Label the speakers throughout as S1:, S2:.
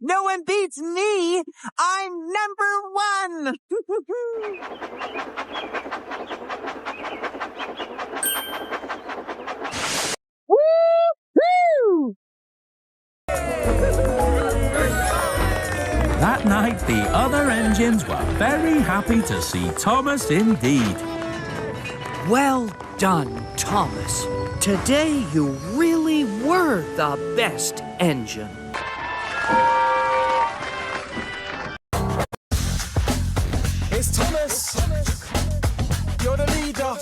S1: No one beats me. I'm number one. Woo-hoo!
S2: That night, the other engines were very happy to see Thomas indeed.
S3: Well done, Thomas. Today you really were the best engine.
S4: It's Thomas. You're the leader.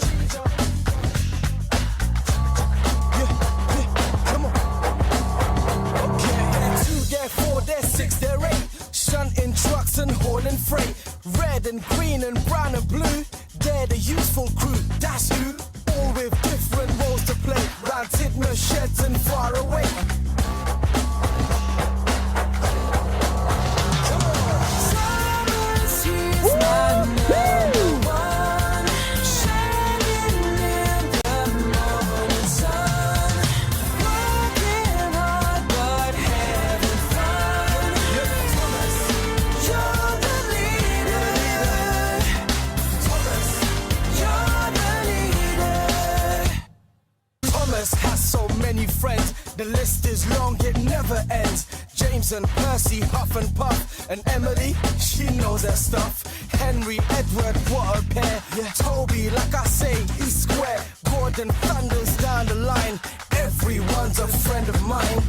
S4: Come on. Okay. They're 2, they're 4, they're 6, they're 8. Shunting trucks and hauling freight. Red and green and brown and blue. They're the useful crew. That's who. All with different roles to play. Round Tidmouth sheds and far away. Has so many friends, the list is long, it never ends. James and Percy, Huff and Puff, and Emily, she knows her stuff. Henry, Edward, what a pair. Yeah. Toby, like I say, he's square. Gordon thunders down the line, everyone's a friend of mine.